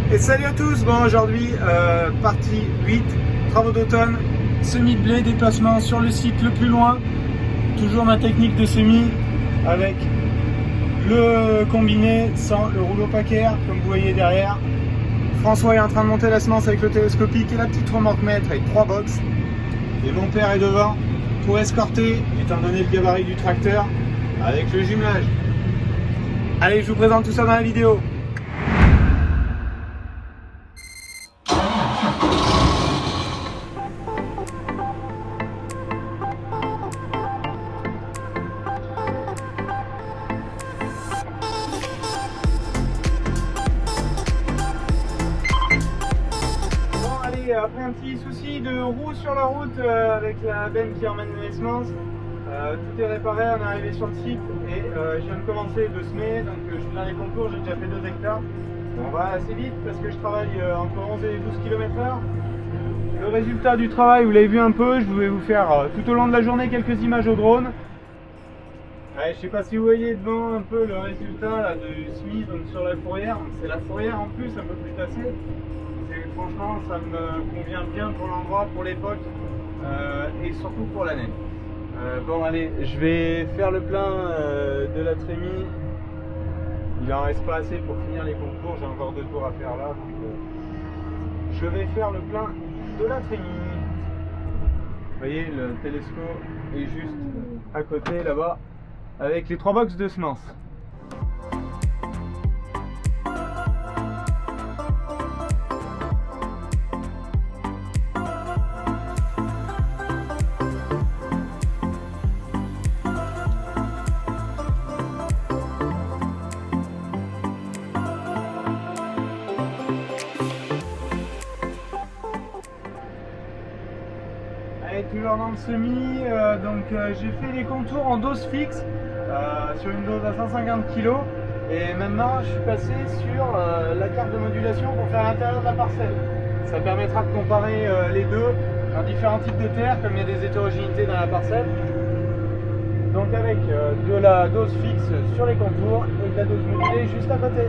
Et salut à tous, bon aujourd'hui partie 8, travaux d'automne, semis de blé, déplacement sur le site le plus loin, toujours ma technique de semis avec le combiné sans le rouleau packer comme vous voyez derrière. François est en train de monter la semence avec le télescopique et la petite remorque mètre avec 3 box. Et mon père est devant pour escorter, étant donné le gabarit du tracteur, avec le jumelage. Allez, je vous présente tout ça dans la vidéo. Après un petit souci de roue sur la route avec la benne qui emmène les semences, tout est réparé, on est arrivé sur le site et je viens de commencer de semer, donc je suis dans les concours, j'ai déjà fait 2 hectares. On va assez vite parce que je travaille entre 11 et 12 km/h. Le résultat du travail, vous l'avez vu un peu, je vais vous faire tout au long de la journée quelques images au drone. Je ne sais pas si vous voyez devant un peu le résultat là, du semis donc sur la fourrière, c'est la fourrière en plus un peu plus tassée. Franchement, ça me convient bien pour l'endroit, pour l'époque et surtout pour l'année. Bon, allez, je vais faire le plein de la trémie. Il en reste pas assez pour finir les concours, j'ai encore 2 tours à faire là. Donc, je vais faire le plein de la trémie. Vous voyez, le télescope est juste à côté là-bas avec les 3 box de semences. Toujours dans le semis, j'ai fait les contours en dose fixe sur une dose à 150 kg et maintenant je suis passé sur la carte de modulation pour faire l'intérieur de la parcelle. Ça permettra de comparer les deux dans différents types de terres comme il y a des hétérogénéités dans la parcelle. Donc avec de la dose fixe sur les contours et de la dose modulée juste à côté.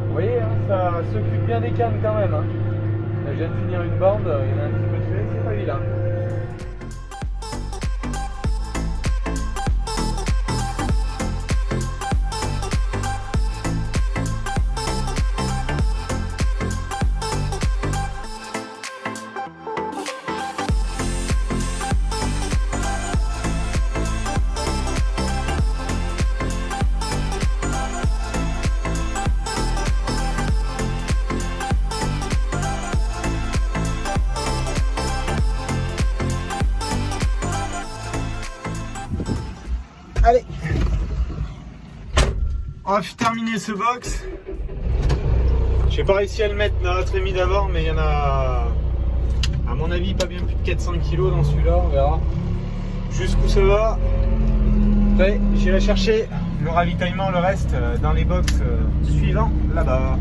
Vous voyez, hein, ça s'occupe bien des cannes quand même. Hein. Là, je viens de finir une bande, il y en a un petit peu de fait, c'est pas vilain. Allez, on va terminer ce box. J'ai pas réussi à le mettre dans la trémie d'avant, mais il y en a, à mon avis, pas bien plus de 400 kg dans celui-là, on verra jusqu'où ça va. Après, j'irai chercher le ravitaillement, le reste, dans les box suivants, là-bas.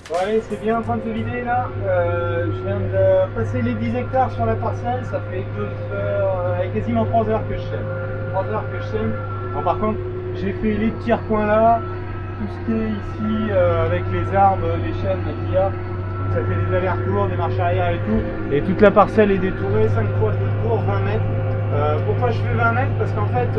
Bon allez, c'est bien en train de se vider là. Je viens de passer les 10 hectares sur la parcelle, ça fait 2 heures, quasiment 3 heures que je sème. 3 heures que je sème. Bon, par contre, j'ai fait les petits recoins là, tout ce qui est ici avec les arbres, les chênes qu'il y a. Donc ça fait des allers-retours, des marches arrière et tout. Et toute la parcelle est détourée, 5 fois de tour, 20 mètres. Pourquoi je fais 20 mètres? Parce qu'en fait,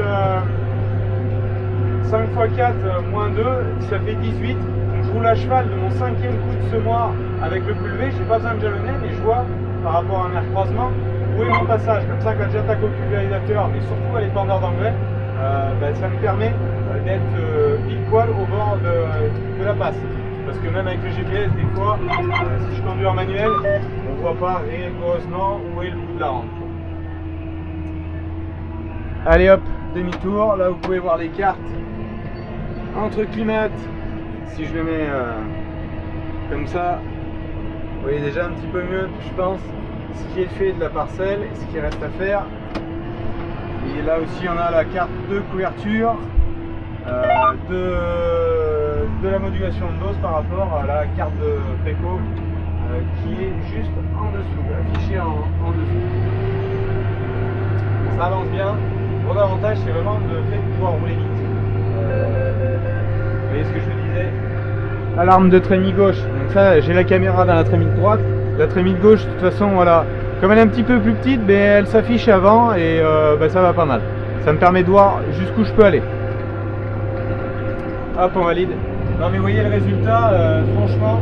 5 x 4 moins 2, ça fait 18. Je roule à cheval de mon 5e coup de semoir avec le culvé, j'ai pas besoin de jalonner, mais je vois par rapport à un air croisement où est mon passage. Comme ça, quand j'attaque au pulvérisateur, mais surtout à l'épandeur d'engrais, ça me permet d'être pile poil au bord de la passe. parce que même avec le GPS, des fois, si je conduis en manuel, on ne voit pas rigoureusement où est le bout de la rampe. Allez hop, demi-tour. Là, vous pouvez voir les cartes entre climates. Si je le mets comme ça, vous voyez déjà un petit peu mieux, je pense, ce qui est fait de la parcelle et ce qui reste à faire. Et là aussi, on a la carte de couverture de la modulation de dose par rapport à la carte de préco qui est juste en dessous, affichée en dessous. Ça avance bien. Mon avantage, c'est vraiment le fait de pouvoir rouler vite. Vous voyez ce que je vous disais? Alarme de trémie gauche. Donc ça, j'ai la caméra dans la trémie de droite. La trémie de gauche, de toute façon, voilà. Comme elle est un petit peu plus petite, mais elle s'affiche avant et ça va pas mal. Ça me permet de voir jusqu'où je peux aller. Hop, on valide. Non mais vous voyez le résultat, franchement,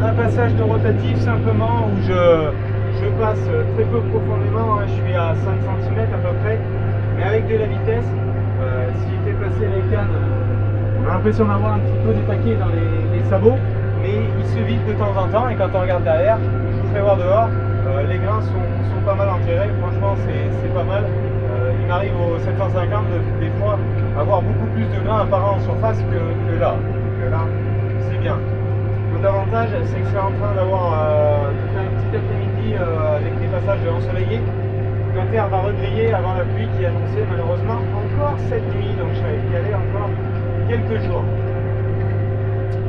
un passage de rotatif simplement où je passe très peu profondément, hein, je suis à 5 cm à peu près, mais avec de la vitesse, s'il fait passer les cannes, on a l'impression d'avoir un petit peu des paquets dans les sabots, mais il se vide de temps en temps et quand on regarde derrière, je vous ferai voir dehors, les grains sont pas mal enterrés, franchement c'est pas mal. Il m'arrive au 750 des fois avoir beaucoup plus de grains apparents en surface que là. Donc là, c'est bien. L'autre avantage, c'est que je suis en train d'avoir de faire un petit après-midi avec des passages ensoleillés. La terre va regriller avant la pluie qui est annoncée malheureusement encore cette nuit. Donc je vais y aller encore quelques jours.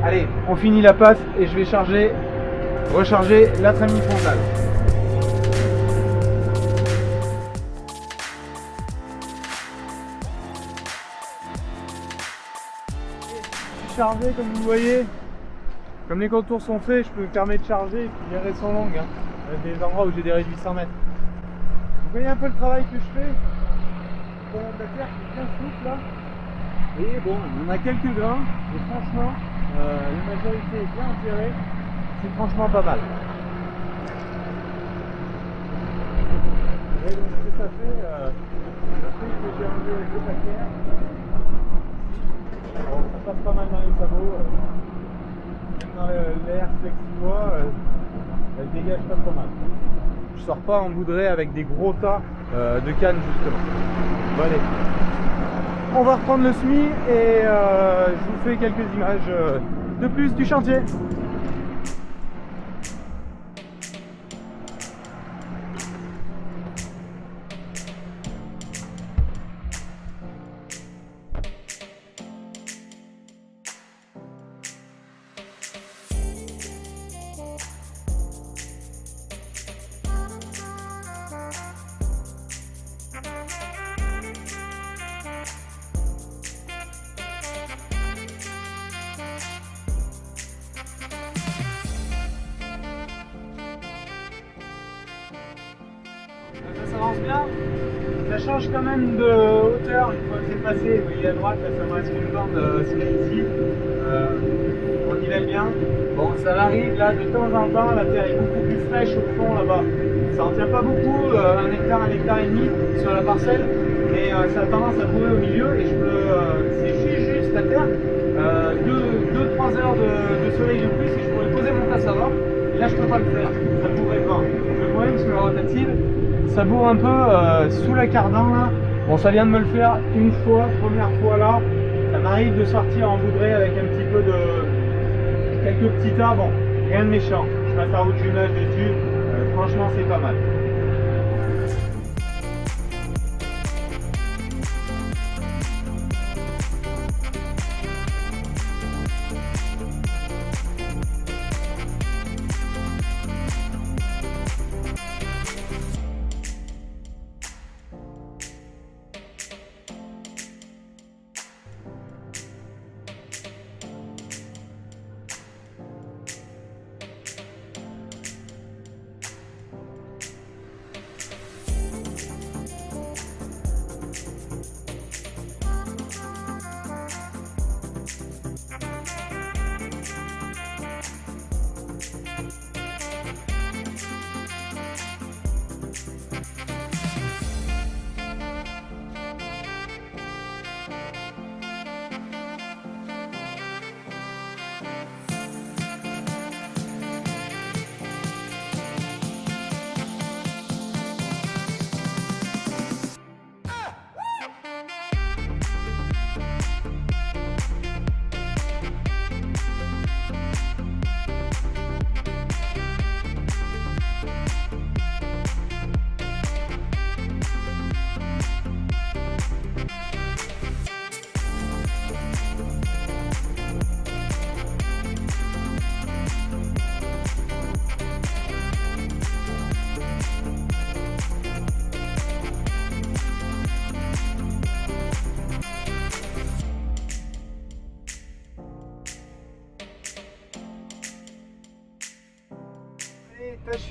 Allez, on finit la passe et je vais recharger la trémie frontale. Chargé comme vous voyez, comme les contours sont faits, je peux me permettre de charger et puis les raies sont longues, hein, avec des endroits où j'ai des réduits 100 mètres. Vous voyez un peu le travail que je fais, la terre qui est bien souple là, et bon, on a quelques grains, et franchement, la majorité est bien enterrée, c'est franchement pas mal. Vous voyez donc ce que ça fait, le fait que j'ai enlevé les paquets. Bon, ça passe pas mal dans les sabots, même dans l'air flexibois, elle dégage pas trop mal. Je sors pas en boudrée avec des gros tas de cannes justement. Bon allez, on va reprendre le SMI et je vous fais quelques images de plus du chantier. Ça avance bien, ça change quand même de hauteur une fois que c'est passé. Vous voyez à droite, là, ça me reste une bande ici. On nivelle bien. Bon, ça arrive là de temps en temps, la terre est beaucoup plus fraîche au fond là-bas. Ça en tient pas beaucoup, 1 hectare et demi sur la parcelle, mais ça a tendance à courir au milieu et je peux, c'est juste la terre, 2-3 heures de soleil de plus et je pourrais poser mon tasse avant. Et là je peux pas le faire, ça bourrait pas. Le problème sur la rotative, ça bourre un peu sous la cardan là. Bon, ça vient de me le faire une fois, première fois là. Ça m'arrive de sortir en boudrée avec un petit peu de quelques petits tas, bon, rien de méchant. Je passe un route jumelage dessus, franchement c'est pas mal.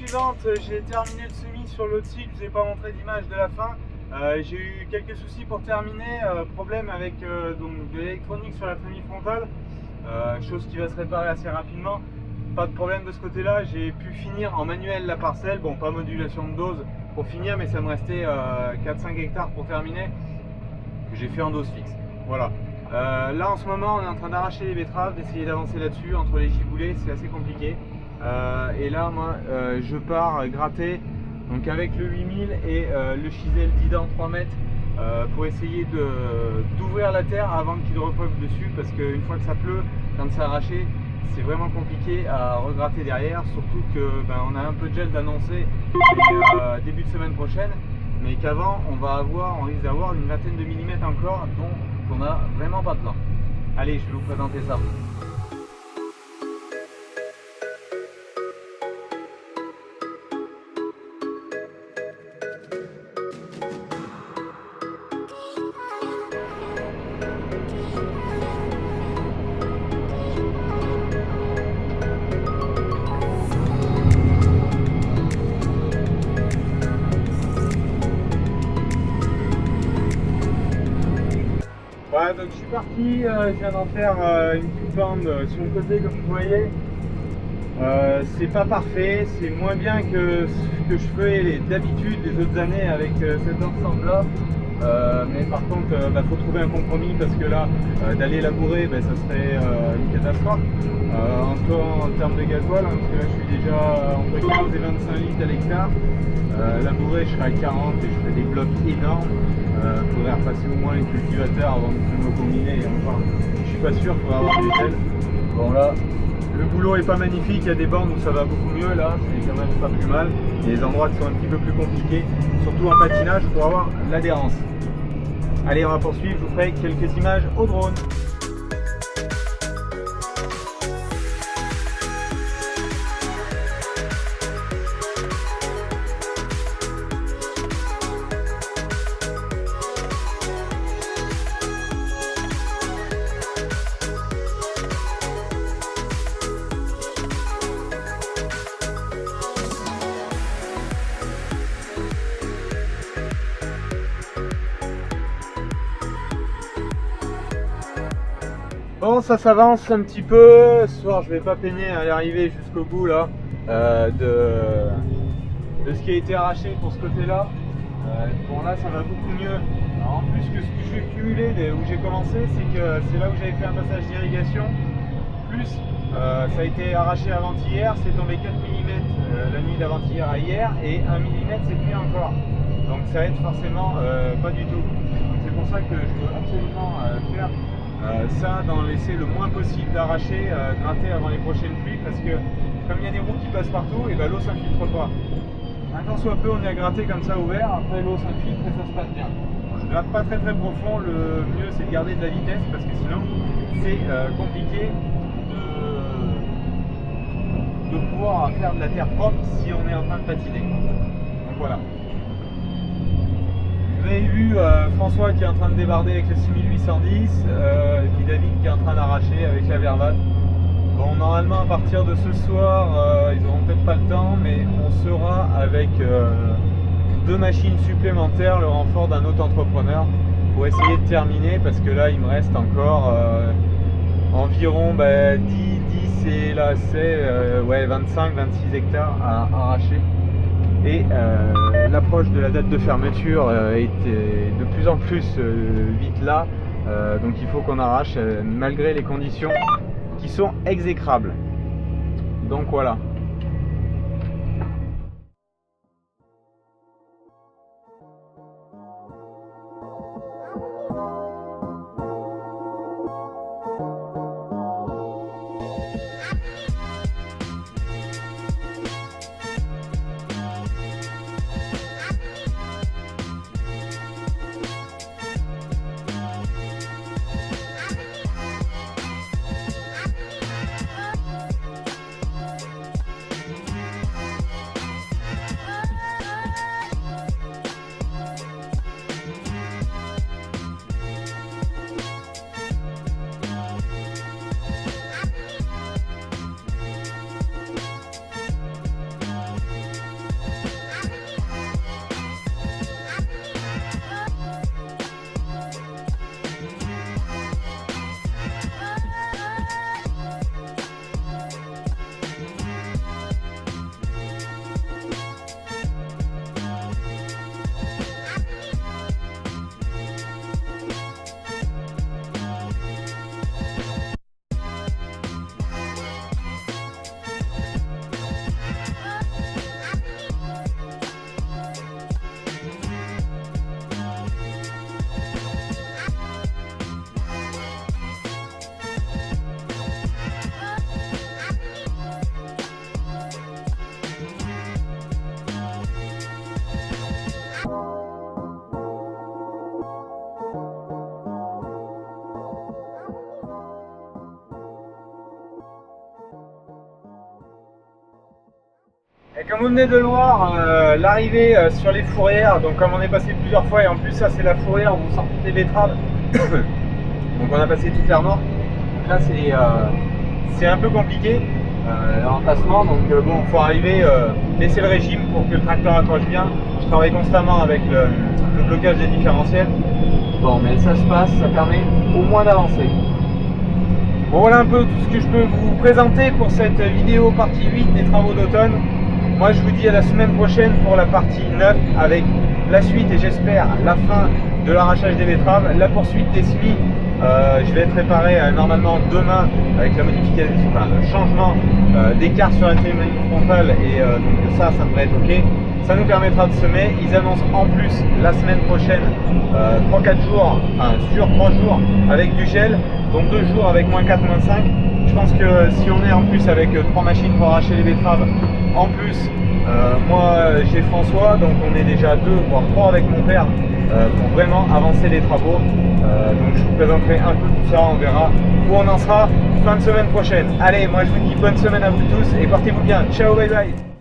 suivante, j'ai terminé le semis sur l'autre site, je vous ai pas montré d'image de la fin. J'ai eu quelques soucis pour terminer, problème avec donc de l'électronique sur la trémie frontale, chose qui va se réparer assez rapidement. Pas de problème de ce côté-là, j'ai pu finir en manuel la parcelle, bon pas modulation de dose pour finir, mais ça me restait 4-5 hectares pour terminer, que j'ai fait en dose fixe. Voilà. Là en ce moment on est en train d'arracher les betteraves, d'essayer d'avancer là-dessus, entre les giboulées c'est assez compliqué. Et là moi je pars gratter donc avec le 8000 et le chisel Didan 3 mètres pour essayer d'ouvrir la terre avant qu'il repeuple dessus, parce qu'une fois que ça pleut, quand c'est arraché, c'est vraiment compliqué à regratter derrière, surtout que on a un peu de gel d'annoncer début de semaine prochaine, mais qu'avant on risque d'avoir une vingtaine de millimètres encore, donc on n'a vraiment pas de temps. Allez, je vais vous présenter ça. Ouais, donc je suis parti, je viens d'en faire une petite bande sur le côté comme vous voyez. C'est pas parfait, c'est moins bien que ce que je fais d'habitude les autres années avec cet ensemble là. Mais par contre, faut trouver un compromis, parce que là, d'aller labourer, ça serait une catastrophe. Encore en termes de gasoil, parce que là je suis déjà entre 15 et 25 litres à l'hectare. Labourer, je serai à 40 et je ferai des blocs énormes. Il faudrait repasser au moins les cultivateurs avant de me combiner, et encore je suis pas sûr, il faudrait avoir des ailes. Bon là, le boulot est pas magnifique, il y a des bandes où ça va beaucoup mieux, là c'est quand même pas plus mal. Il y a des endroits qui sont un petit peu plus compliqués, surtout en patinage pour avoir l'adhérence. Allez, on va poursuivre, je vous ferai quelques images au drone. Bon, ça s'avance un petit peu. Ce soir, je vais pas peiner à l'arrivée jusqu'au bout là de ce qui a été arraché pour ce côté-là. Bon, là, ça va beaucoup mieux. Alors, en plus que ce que j'ai cumulé où j'ai commencé, c'est que c'est là où j'avais fait un passage d'irrigation. Plus, ça a été arraché avant-hier, c'est tombé 4 mm la nuit d'avant-hier à hier, et 1 mm cette nuit encore. Donc ça aide forcément pas du tout. C'est pour ça que je veux absolument faire ça, d'en laisser le moins possible d'arracher, gratter avant les prochaines pluies, parce que comme il y a des roues qui passent partout, et l'eau s'infiltre pas. Un tant soit peu on est à gratter comme ça ouvert, après l'eau s'infiltre et ça se passe bien. Je gratte pas très profond, le mieux c'est de garder de la vitesse, parce que sinon c'est compliqué de pouvoir faire de la terre propre si on est en train de patiner. Donc voilà. Vous avez vu François qui est en train de débarder avec le 6810, et puis David qui est en train d'arracher avec la Vervat. Bon, normalement à partir de ce soir, ils n'auront peut-être pas le temps, mais on sera avec 2 machines supplémentaires, le renfort d'un autre entrepreneur, pour essayer de terminer, parce que là il me reste encore environ 10 et là c'est 25-26 hectares à arracher. Et l'approche de la date de fermeture est de plus en plus vite là, donc il faut qu'on arrache malgré les conditions qui sont exécrables. Donc voilà. Comme vous venez de le voir, l'arrivée sur les fourrières, donc comme on est passé plusieurs fois, et en plus ça c'est la fourrière où on sort toutes les betteraves, donc on a passé toute la remorque. Donc là c'est un peu compliqué l'entassement, donc bon, il faut arriver, baisser le régime pour que le tracteur accroche bien. Je travaille constamment avec le blocage des différentiels. Bon, mais ça se passe, ça permet au moins d'avancer. Bon, voilà un peu tout ce que je peux vous présenter pour cette vidéo partie 8 des travaux d'automne. Moi je vous dis à la semaine prochaine pour la partie 9 avec la suite et j'espère la fin de l'arrachage des betteraves, la poursuite des semis. Je vais être réparé normalement demain avec la modification, enfin, le changement d'écart sur la télémétrie frontale et donc ça devrait être ok. Ça nous permettra de semer. Ils annoncent en plus la semaine prochaine 3-4 jours, enfin sur 3 jours avec du gel, donc 2 jours avec -4, -5. Je pense que si on est en plus avec 3 machines pour arracher les betteraves, en plus moi j'ai François, donc on est déjà 2 voire 3 avec mon père pour vraiment avancer les travaux. Donc je vous présenterai un peu tout ça, on verra où on en sera fin de semaine prochaine. Allez, moi je vous dis bonne semaine à vous tous et portez-vous bien. Ciao, bye bye.